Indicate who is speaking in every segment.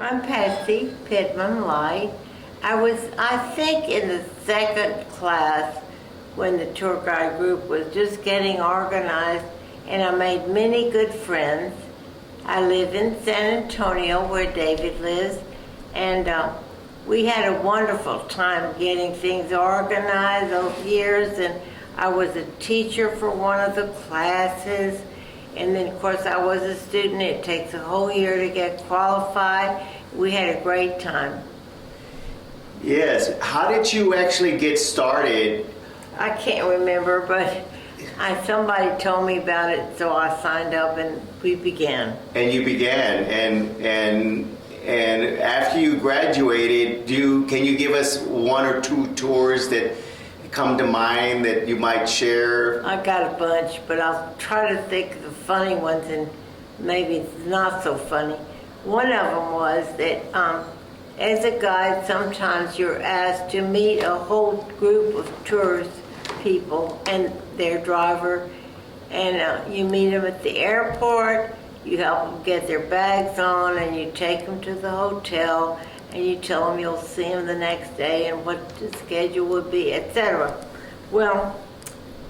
Speaker 1: I'm Patsy Pittman Light. I think, in the second class when the tour guide group was just getting organized, and I made many good friends. I live in San Antonio, where David lives, and we had a wonderful time getting things organized those years, and I was a teacher for one of the classes. And then, of course, I was a student. It takes a whole year to get qualified. We had a great time.
Speaker 2: Yes. How did you actually get started?
Speaker 1: I can't remember, but somebody told me about it, so I signed up and we began.
Speaker 2: And you began, and after you graduated, can you give us one or two tours that come to mind that you might share?
Speaker 1: I got a bunch, but I'll try to think of the funny ones and maybe not so funny. One of them was that as a guide, sometimes you're asked to meet a whole group of tourist people and their driver, and you meet them at the airport, you help them get their bags on, and you take them to the hotel, and you tell them you'll see them the next day and what the schedule would be, etc. Well,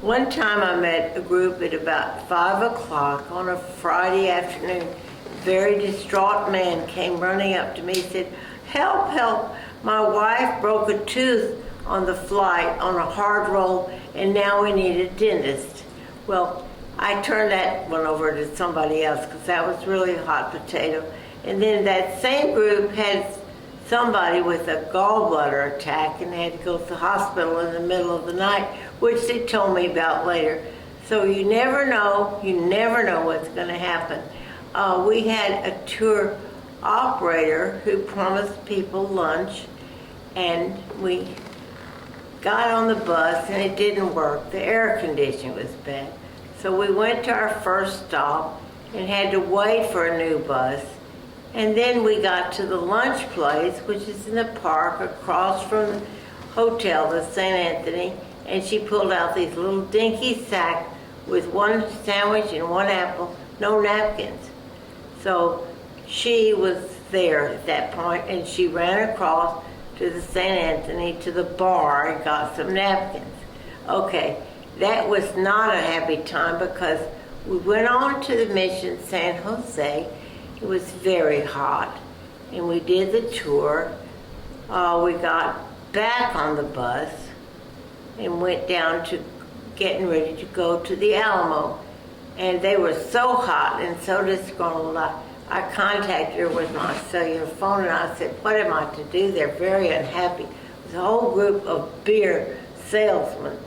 Speaker 1: one time I met a group at about 5 o'clock on a Friday afternoon. A very distraught man came running up to me and said, "Help, help, my wife broke a tooth on the flight on a hard roll, and now we need a dentist." Well, I turned that one over to somebody else because that was really a hot potato. And then that same group had somebody with a gallbladder attack and had to go to the hospital in the middle of the night, which they told me about later. So you never know what's going to happen. We had a tour operator who promised people lunch, and we got on the bus and it didn't work. The air conditioning was bad. So we went to our first stop and had to wait for a new bus. And then we got to the lunch place, which is in the park across from the hotel, the St. Anthony, and she pulled out these little dinky sacks with one sandwich and one apple, no napkins. So she was there at that point, and she ran across to the St. Anthony to the bar and got some napkins. Okay, that was not a happy time because we went on to the Mission San Jose. It was very hot, and we did the tour. We got back on the bus and went down to getting ready to go to the Alamo. And they were so hot and so disgruntled. I contacted her with my cellular phone, and I said, "What am I to do? They're very unhappy." There's a whole group of beer salesmen.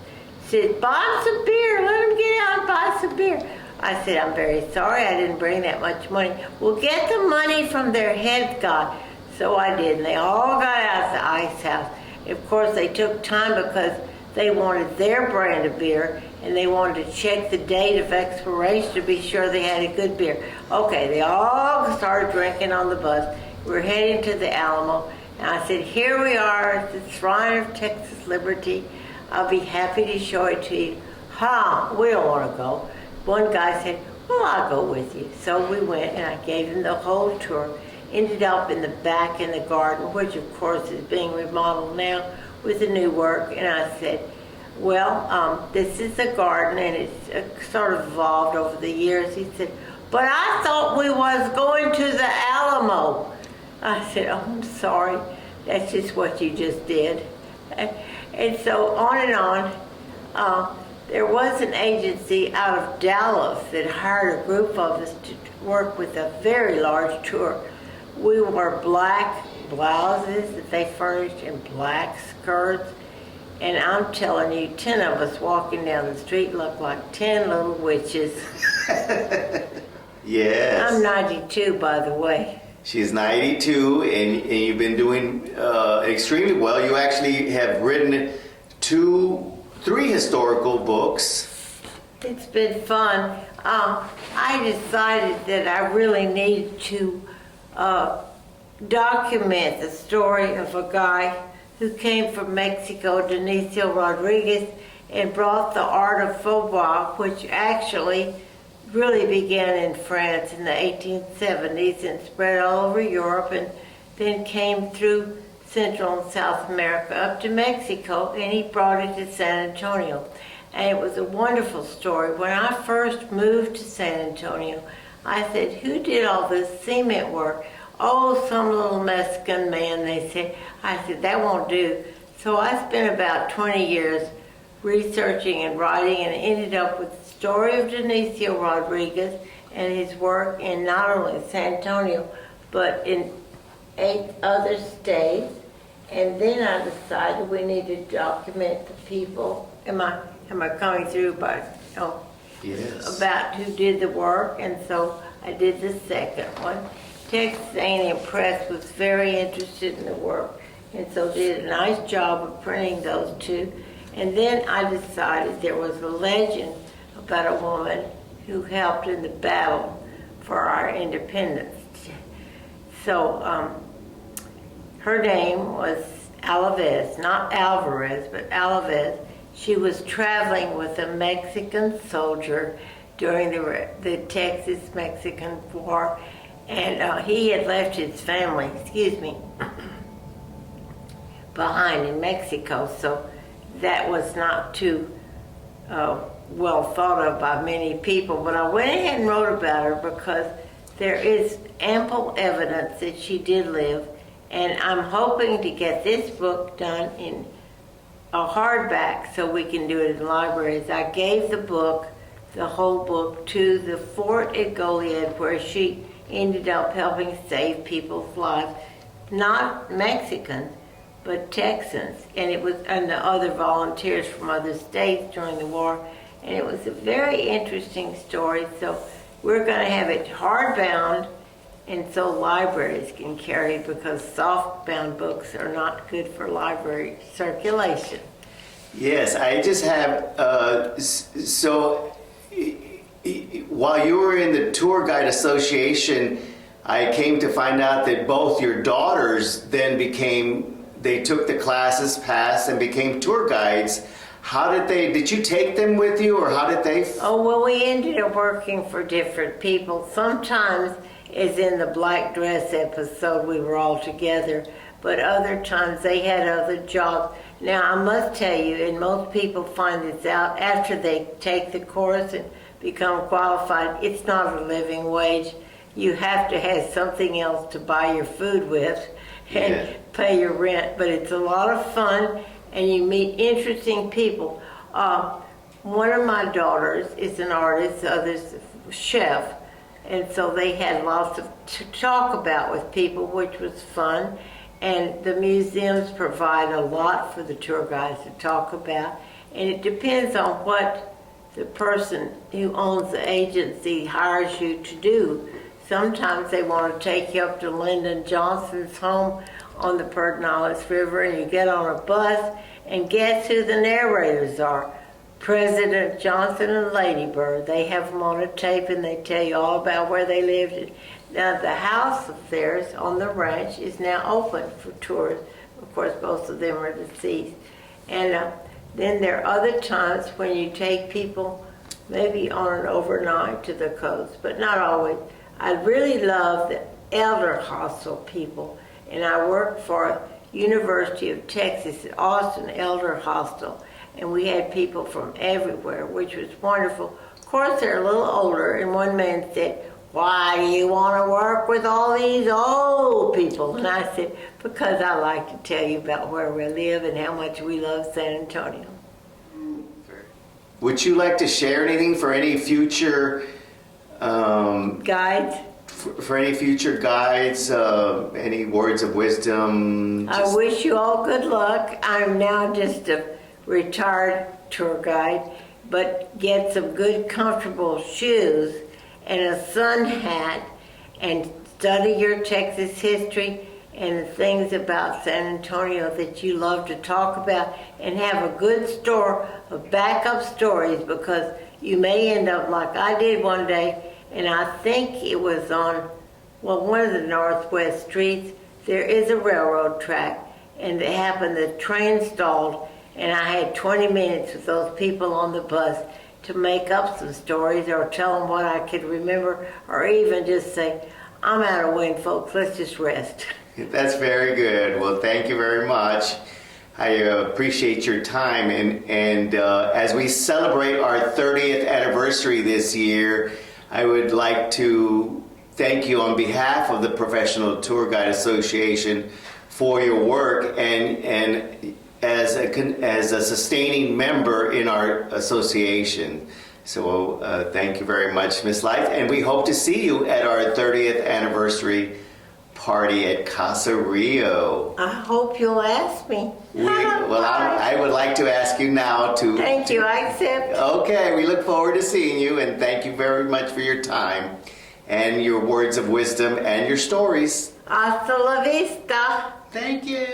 Speaker 1: She said, "Buy some beer, let them get out and buy some beer." I said, "I'm very sorry, I didn't bring that much money." "Well, get the money from their head guy." So I did, and they all got out of the ice house. Of course, they took time because they wanted their brand of beer, and they wanted to check the date of expiration to be sure they had a good beer. Okay, they all started drinking on the bus. We're heading to the Alamo, and I said, "Here we are at the Shrine of Texas Liberty. I'll be happy to show it to you." We don't want to go. One guy said, "Well, I'll go with you." So we went, and I gave him the whole tour. Ended up in the back in the garden, which of course is being remodeled now with the new work. And I said, "Well, this is the garden, and it's sort of evolved over the years." He said, "But I thought we was going to the Alamo." I said, "Oh, I'm sorry. That's just what you just did." And so on and on. There was an agency out of Dallas that hired a group of us to work with a very large tour. We wore black blouses that they furnished and black skirts. And I'm telling you, 10 of us walking down the street looked like 10 little witches.
Speaker 2: Yes.
Speaker 1: I'm 92, by the way.
Speaker 2: She's 92, and you've been doing extremely well. You actually have written 3 historical books.
Speaker 1: It's been fun. I decided that I really needed to document the story of a guy who came from Mexico, Dionisio Rodriguez, and brought the art of faux bois, which actually really began in France in the 1870s and spread all over Europe and then came through Central and South America up to Mexico, and he brought it to San Antonio. And it was a wonderful story. When I first moved to San Antonio, I said, who did all this cement work? Oh, some little Mexican man, they said. I said, that won't do. So I spent about 20 years researching and writing, and ended up with the story of Dionisio Rodriguez and his work in not only San Antonio, but in 8 other states. And then I decided we need to document the people. Am I coming through by,
Speaker 2: Yes.
Speaker 1: about who did the work? And so I did the second one. Texas A&M Press was very interested in the work, and so did a nice job of printing those two. And then I decided there was a legend about a woman who helped in the battle for our independence. So her name was Alvarez, not Alvarez, but Alvarez. She was traveling with a Mexican soldier during the Texas-Mexican War, and he had left his family, behind in Mexico, so that was not too well thought of by many people. But I went ahead and wrote about her because there is ample evidence that she did live, and I'm hoping to get this book done in a hardback so we can do it in libraries. I gave the whole book, to the fort at Goliad, where she ended up helping save people's lives, not Mexicans, but Texans, and the other volunteers from other states during the war, and it was a very interesting story. So we're going to have it hardbound, and so libraries can carry it, because softbound books are not good for library circulation.
Speaker 2: Yes, I just have, so while you were in the Tour Guide Association, I came to find out that both your daughters then they took the classes, passed, and became tour guides. Did you take them with you, or how did they?
Speaker 1: Oh, well, we ended up working for different people. Sometimes, as in the black dress episode, we were all together, but other times they had other jobs. Now, I must tell you, and most people find this out after they take the course and become qualified, it's not a living wage. You have to have something else to buy your food with and pay your rent, but it's a lot of fun, and you meet interesting people. One of my daughters is an artist, the other's a chef, and so they had lots to talk about with people, which was fun. And the museums provide a lot for the tour guides to talk about, and it depends on what the person who owns the agency hires you to do. Sometimes they want to take you up to Lyndon Johnson's home on the Pedernales River, and you get on a bus, and guess who the narrators are? President Johnson and Lady Bird. They have them on a tape, and they tell you all about where they lived. Now, the house of theirs on the ranch is now open for tours. Of course, both of them are deceased. And then there are other times when you take people maybe on an overnight to the coast, but not always. I really love the elder hostel people, and I worked for University of Texas at Austin Elder Hostel, and we had people from everywhere, which was wonderful. Of course, they're a little older, and one man said, "Why do you want to work with all these old people?" And I said, "Because I like to tell you about where we live and how much we love San Antonio."
Speaker 2: Would you like to share anything for any future
Speaker 1: Guides?
Speaker 2: For any future guides, any words of wisdom?
Speaker 1: I wish you all good luck. I'm now just a retired tour guide, but get some good comfortable shoes and a sun hat, and study your Texas history and the things about San Antonio that you love to talk about, and have a good store of backup stories, because you may end up like I did one day, and I think it was on, one of the northwest streets, there is a railroad track, and it happened, the train stalled, and I had 20 minutes with those people on the bus to make up some stories or tell them what I could remember, or even just say, I'm out of wind, folks. Let's just rest.
Speaker 2: That's very good. Well, thank you very much. I appreciate your time. And as we celebrate our 30th anniversary this year, I would like to thank you on behalf of the Professional Tour Guide Association for your work and as a sustaining member in our association. So thank you very much, Ms. Light. And we hope to see you at our 30th anniversary party at Casa Rio.
Speaker 1: I hope you'll ask me.
Speaker 2: I would like to ask you now to...
Speaker 1: Thank you, I accept.
Speaker 2: Okay, we look forward to seeing you, and thank you very much for your time and your words of wisdom and your stories.
Speaker 1: Hasta la vista.
Speaker 2: Thank you.